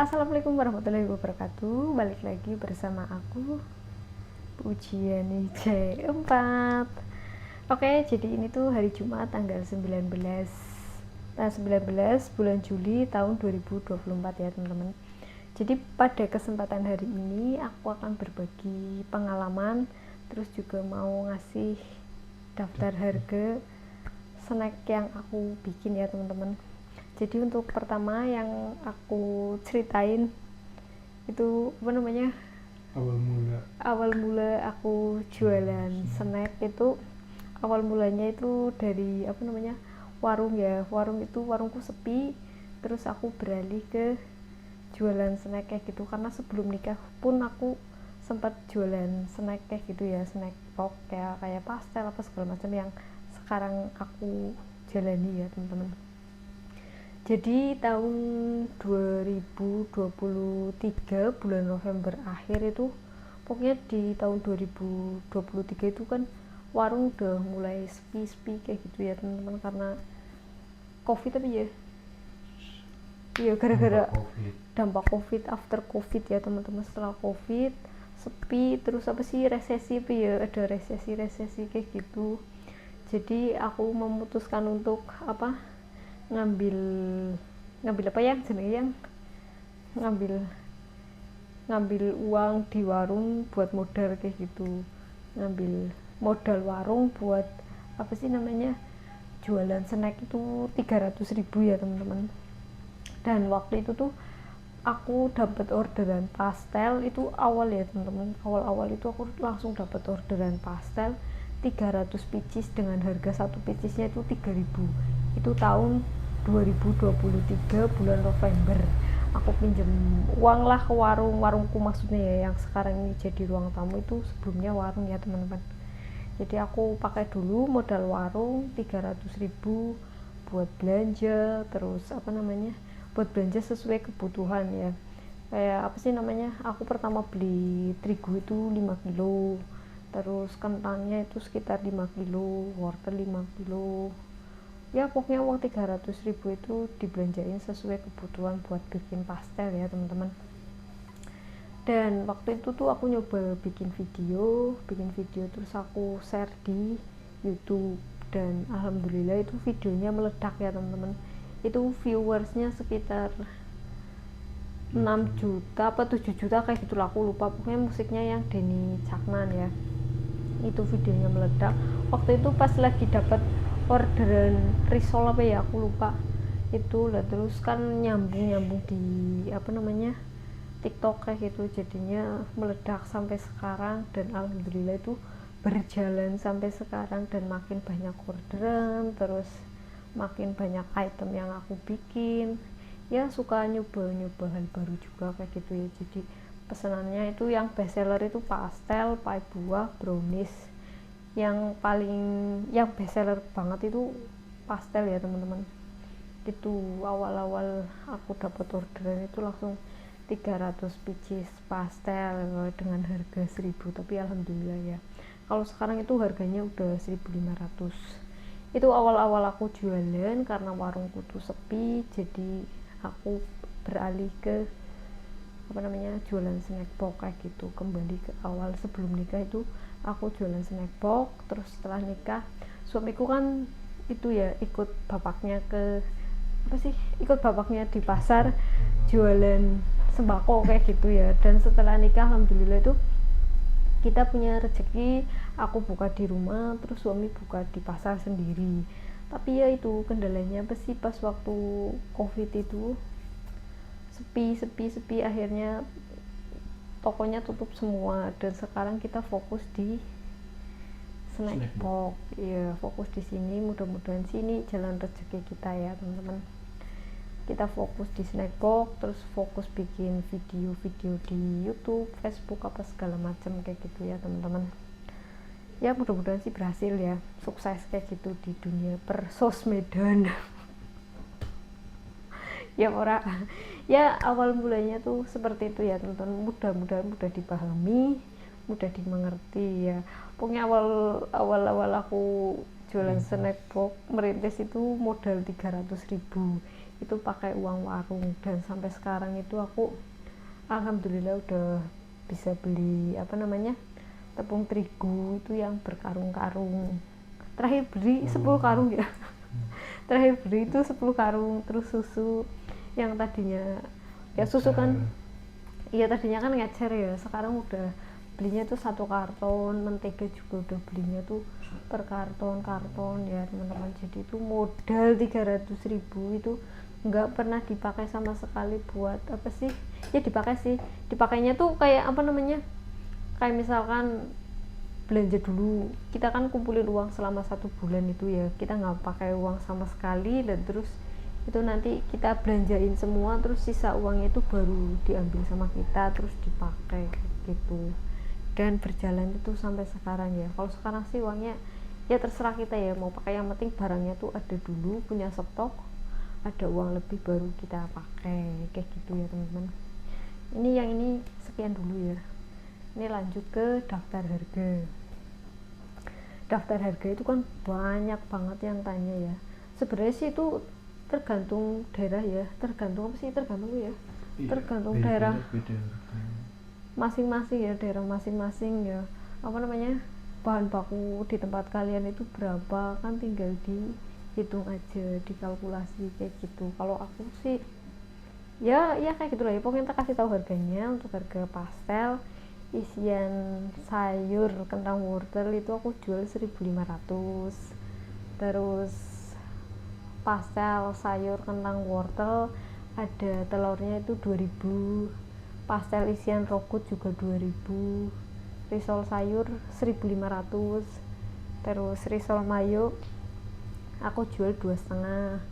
Assalamualaikum warahmatullahi wabarakatuh. Balik lagi bersama aku Pujian IJ4. Oke, jadi ini tuh hari Jumat tanggal 19 bulan Juli tahun 2024 ya teman-teman. Jadi pada kesempatan hari ini aku akan berbagi pengalaman, terus juga mau ngasih daftar harga snack yang aku bikin ya teman-teman. Jadi untuk pertama yang aku ceritain itu awal mula aku jualan snack itu, awal mulanya itu dari warung ya. Warungku sepi, terus aku beralih ke jualan snack kayak gitu, karena sebelum nikah pun aku sempat jualan snack kayak gitu ya, snack box kayak pastel apa segala macam yang sekarang aku jalani ya teman-teman. Jadi tahun 2023 bulan November akhir itu, pokoknya di tahun 2023 itu kan warung udah mulai sepi-sepi kayak gitu ya teman-teman, karena covid. Tapi ya iya, gara-gara dampak covid, after covid ya teman-teman. Setelah covid sepi, terus resesi, apa ya, ada resesi kayak gitu. Jadi aku memutuskan untuk ngambil ngambil apa yang jenenge yang ngambil ngambil uang di warung buat modal kayak gitu, ngambil modal warung buat jualan snack itu 300.000 ya teman-teman. Dan waktu itu tuh aku dapat orderan pastel itu awal ya teman-teman. Awal itu aku langsung dapat orderan pastel 300 pieces dengan harga satu piecesnya itu 3.000. Itu tahun 2023 bulan November. Aku pinjam uang lah ke warungku maksudnya ya, yang sekarang ini jadi ruang tamu. Itu sebelumnya warung ya teman-teman. Jadi aku pakai dulu modal warung 300.000 buat belanja, terus buat belanja sesuai kebutuhan ya. Kayak aku pertama beli terigu itu 5 kilo, terus kentangnya itu sekitar 5 kilo, wortel 5 kilo. Ya pokoknya uang 300.000 itu dibelanjain sesuai kebutuhan buat bikin pastel ya teman-teman. Dan waktu itu tuh aku nyoba bikin video terus aku share di YouTube, dan alhamdulillah itu videonya meledak ya teman-teman. Itu viewersnya sekitar 6 juta apa 7 juta kayak gitu lah, aku lupa. Pokoknya musiknya yang Denny Caknan ya. Itu videonya meledak waktu itu pas lagi dapat orderan risol apa ya, aku lupa itu lah. Terus kan nyambung di TikTok kayak gitu, jadinya meledak sampai sekarang. Dan alhamdulillah itu berjalan sampai sekarang, dan makin banyak orderan, terus makin banyak item yang aku bikin. Ya suka nyoba hal baru juga kayak gitu ya. Jadi pesanannya itu yang best seller itu pastel, pie buah, brownies. Yang best seller banget itu pastel ya teman-teman. Itu awal-awal aku dapat orderan itu langsung 300 pieces pastel dengan harga 1.000. Tapi alhamdulillah ya, kalau sekarang itu harganya udah 1.500. Itu awal-awal aku jualan karena warungku tuh sepi, jadi aku beralih ke jualan snack box kayak gitu. Kembali ke awal sebelum nikah itu aku jualan snack box. Terus setelah nikah suamiku kan itu ya ikut bapaknya di pasar jualan sembako kayak gitu ya. Dan setelah nikah alhamdulillah itu kita punya rezeki, aku buka di rumah, terus suami buka di pasar sendiri. Tapi ya itu kendalanya pas waktu covid itu sepi, akhirnya tokonya tutup semua. Dan sekarang kita fokus di snack box ya, fokus di sini. Mudah-mudahan sini jalan rezeki kita ya teman-teman. Kita fokus di snack box, terus fokus bikin video-video di YouTube, Facebook apa segala macam kayak gitu ya teman-teman. Ya mudah-mudahan sih berhasil ya, sukses kayak gitu di dunia persosmedan. Ya ya awal mulanya tuh seperti itu ya teman-teman. Mudah-mudahan mudah dipahami, mudah dimengerti ya. Pokoknya awal aku jualan snack box merintis itu modal 300.000. itu pakai uang warung. Dan sampai sekarang itu aku alhamdulillah udah bisa beli tepung terigu itu yang berkarung-karung. Terakhir beli 10 karung ya. Terakhir beli itu 10 karung. Terus susu yang tadinya ya susu kan iya tadinya kan ngecer ya, sekarang udah belinya tuh 1 karton. Mentega juga udah belinya tuh per karton ya teman-teman. Jadi itu modal 300.000 itu nggak pernah dipakai sama sekali. Buat apa sih ya, dipakainya tuh kayak kayak misalkan belanja dulu, kita kan kumpulin uang selama 1 bulan itu ya, kita nggak pakai uang sama sekali, dan terus itu nanti kita belanjain semua, terus sisa uangnya itu baru diambil sama kita terus dipakai gitu. Dan berjalan itu sampai sekarang ya. Kalau sekarang sih uangnya ya terserah kita ya mau pakai, yang penting barangnya tuh ada dulu, punya stok, ada uang lebih baru kita pakai kayak gitu ya teman-teman. Ini sekian dulu ya. Ini lanjut ke daftar harga. Daftar harga itu kan banyak banget yang tanya ya. Sebenarnya sih itu tergantung daerah ya, tergantung ya, tergantung daerah masing-masing ya, daerah masing-masing ya. Bahan baku di tempat kalian itu berapa, kan tinggal dihitung aja, dikalkulasi kayak gitu. Kalau aku sih ya kayak gitulah ya, pokoknya kita kasih tahu harganya. Untuk harga pastel isian sayur kentang wortel itu aku jual 1.500. Terus pastel sayur kentang wortel ada telurnya itu 2.000. Pastel isian rogut juga 2.000. Risol sayur 1.500. Terus risol mayo aku jual 2,5.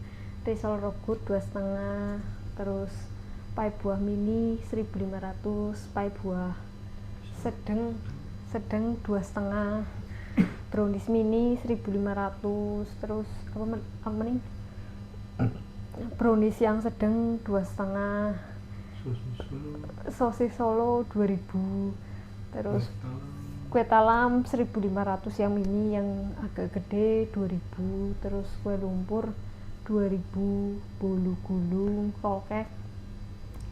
Risol rogut 2,5. Terus pai buah mini 1.500. Pai buah sedang 2,5. Brownies mini 1.500. Terus brownies yang sedang 2,5. Sosis Solo 2.000. Terus kue talam 1.500 yang mini, yang agak gede 2.000. Terus kue lumpur 2.000. Bolu gulung roket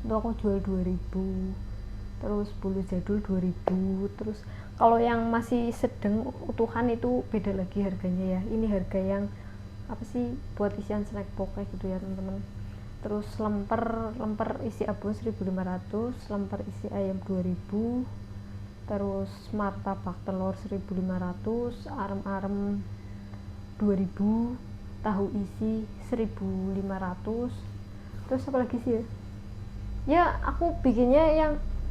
itu aku jual 2.000. Terus bolu jadul 2.000. Terus kalau yang masih sedang utuhan itu beda lagi harganya ya. Ini harga yang buat isian snack box kayak gitu ya teman-teman. Terus lemper isi abon 1.500. lemper isi ayam 2.000. Terus martabak telur 1.500. Arem 2.000. Tahu isi 1.500. Terus apa lagi sih ya aku bikinnya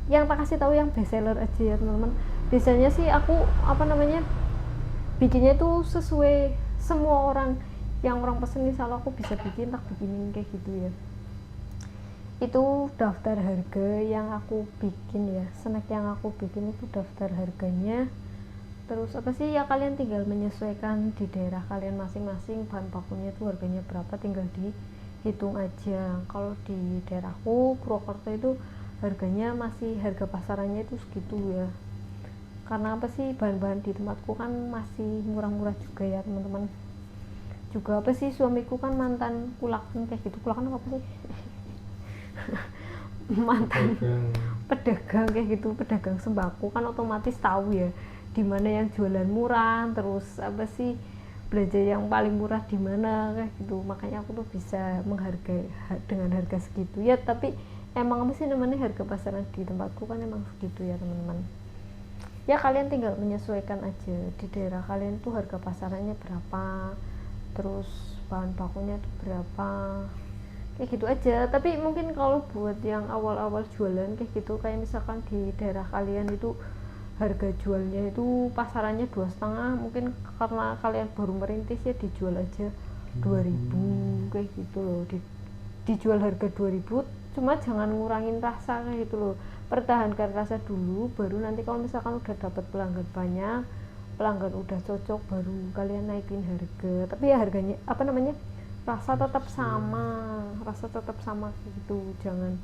yang tak kasih tahu yang best seller aja ya teman-teman. Biasanya sih aku bikinnya tuh sesuai semua orang, yang orang pesen misalnya aku bisa bikin, tak bikinin kayak gitu ya. Itu daftar harga yang aku bikin ya, snack yang aku bikin itu daftar harganya. Terus ya kalian tinggal menyesuaikan di daerah kalian masing-masing, bahan bakunya itu harganya berapa tinggal dihitung aja. Kalau di daerahku Purwokerto itu harganya masih harga pasarannya itu segitu ya, karena bahan-bahan di tempatku kan masih murah-murah juga ya teman-teman. Juga suamiku kan mantan kulakan kayak gitu. Kulakan apa sih? Mantan pedagang kayak gitu, pedagang sembako kan otomatis tahu ya di mana yang jualan murah, terus belanja yang paling murah di mana kayak gitu. Makanya aku tuh bisa menghargai dengan harga segitu ya. Tapi emang namanya harga pasaran di tempatku kan emang segitu ya teman-teman. Ya kalian tinggal menyesuaikan aja di daerah kalian tuh harga pasarannya berapa, terus bahan bakunya tuh berapa, kayak gitu aja. Tapi mungkin kalau buat yang awal-awal jualan kayak gitu, kayak misalkan di daerah kalian itu harga jualnya itu pasarannya 2,5, mungkin karena kalian baru merintis ya dijual aja 2.000 kayak gitu loh. Dijual harga 2.000, cuma jangan ngurangin rasa kayak gitu loh. Pertahankan rasa dulu, baru nanti kalau misalkan udah dapat pelanggan banyak, pelanggan udah cocok, baru kalian naikin harga. Tapi ya harganya rasa tetap sama gitu. Jangan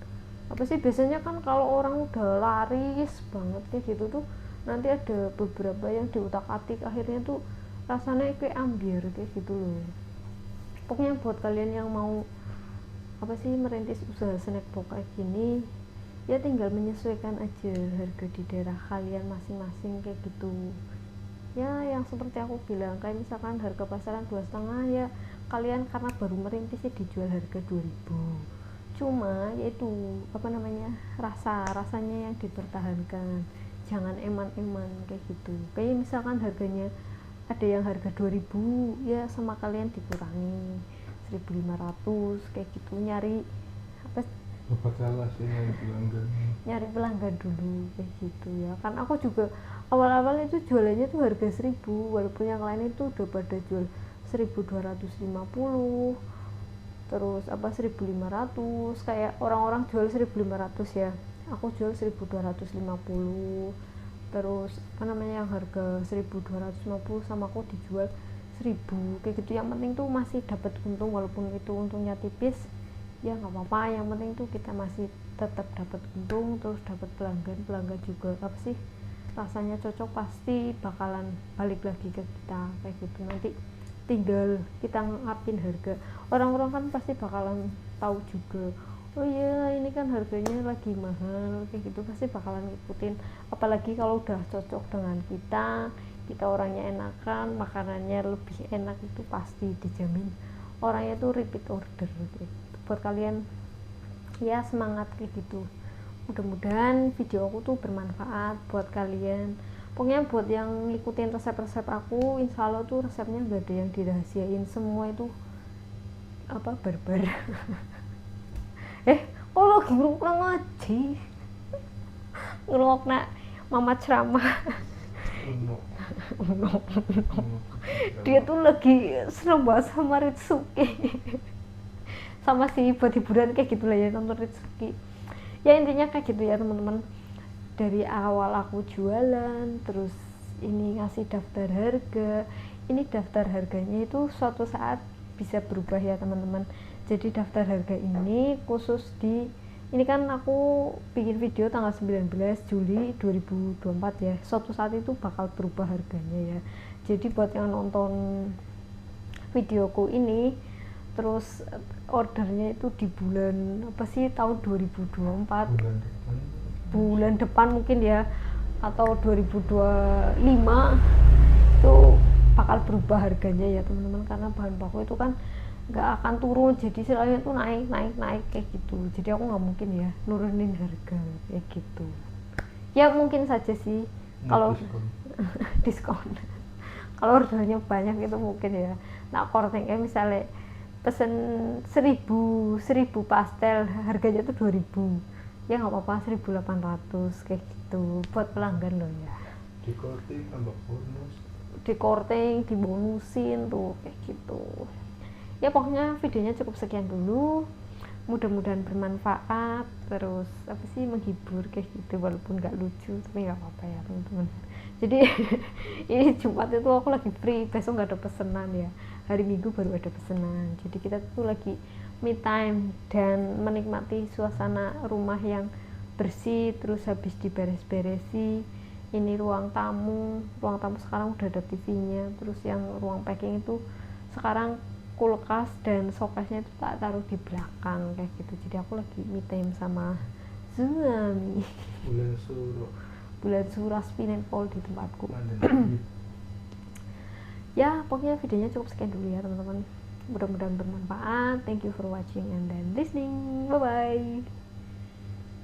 biasanya kan kalau orang udah laris banget kayak gitu tuh nanti ada beberapa yang diutak-atik, akhirnya tuh rasanya kayak ambiar kayak gitu loh. Pokoknya buat kalian yang mau apa sih merintis usaha snack box kayak gini, ya tinggal menyesuaikan aja harga di daerah kalian masing-masing kayak gitu. Ya yang seperti aku bilang, kayak misalkan harga pasaran 2,5, ya kalian karena baru merintis ya dijual harga 2.000. Cuma yaitu apa namanya, rasanya yang dipertahankan, jangan eman-eman kayak gitu. Kayak misalkan harganya ada yang harga 2.000, ya sama kalian dikurangi 1.500 kayak gitu, nyari apa, Bapak salah sih nyari pelanggan dulu kayak gitu ya kan. Aku juga awal-awal itu jualannya tuh harga 1.000, walaupun yang lain itu udah pada jual 1.250, terus apa 1.500, kayak orang-orang jual 1.500 ya, aku jual 1.250. Terus apa namanya, yang harga 1.250 sama aku dijual 1.000 kayak gitu. Yang penting tuh masih dapat untung, walaupun itu untungnya tipis, ya nggak apa-apa, yang penting tuh kita masih tetap dapat untung, terus dapat pelanggan juga apa sih, rasanya cocok pasti bakalan balik lagi ke kita kayak gitu. Nanti tinggal kita ngapin harga, orang-orang kan pasti bakalan tahu juga, oh iya ini kan harganya lagi mahal kayak gitu, pasti bakalan ngikutin. Apalagi kalau udah cocok dengan kita orangnya enakan, makanannya lebih enak, itu pasti dijamin orangnya tuh repeat order gitu. Buat kalian ya semangat kayak gitu. Mudah-mudahan video aku tuh bermanfaat buat kalian. Pokoknya buat yang ngikutin resep-resep aku, insya Allah tuh resepnya gak ada yang dirahasiain, semua itu apa, barbar. Kok lagi ngerungokna ngaji, ngerungokna mama ceramah. Dia tuh lagi seneng banget sama Ritsuki. Sama si buat hiburan kayak gitu lah ya, nonton Ritsuki. Ya intinya kayak gitu ya teman-teman. Dari awal aku jualan, terus ini ngasih daftar harga, ini daftar harganya itu suatu saat bisa berubah ya teman-teman. Jadi daftar harga ini khusus di, ini kan aku bikin video tanggal 19 Juli 2024 ya, suatu saat itu bakal berubah harganya ya. Jadi buat yang nonton videoku ini terus ordernya itu di bulan apa sih, tahun 2024, bulan depan mungkin ya, atau 2025, itu bakal berubah harganya ya teman-teman, karena bahan baku itu kan nggak akan turun, jadi selalu itu naik kayak gitu. Jadi aku nggak mungkin ya nurunin harga kayak gitu. Ya mungkin saja sih kalau diskon. Kalau ordernya banyak itu mungkin ya. Nah kortingnya misalnya pesen 1.000 pastel, harganya tuh 2.000, ya nggak apa-apa, 1.800 kayak gitu buat pelanggan loh ya. Di korting tambah bonus, Di korting dibonusin tuh kayak gitu. Ya pokoknya videonya cukup sekian dulu, mudah-mudahan bermanfaat, terus apa sih, menghibur kayak gitu, walaupun nggak lucu tapi nggak apa-apa ya teman-teman. Jadi ini Jumat itu aku lagi free, besok nggak ada pesanan ya, hari Minggu baru ada pesanan. Jadi kita tuh lagi me time dan menikmati suasana rumah yang bersih, terus habis diberes-beresi. Ini ruang tamu sekarang udah ada TV-nya, terus yang ruang packing itu sekarang kulkas dan showcase-nya itu tak taruh di belakang kayak gitu. Jadi aku lagi me time sama suami. Bulan suras Pinenpol di tempatku. Ya pokoknya videonya cukup sekian dulu ya teman-teman, mudah-mudahan bermanfaat. Thank you for watching and then listening, bye bye.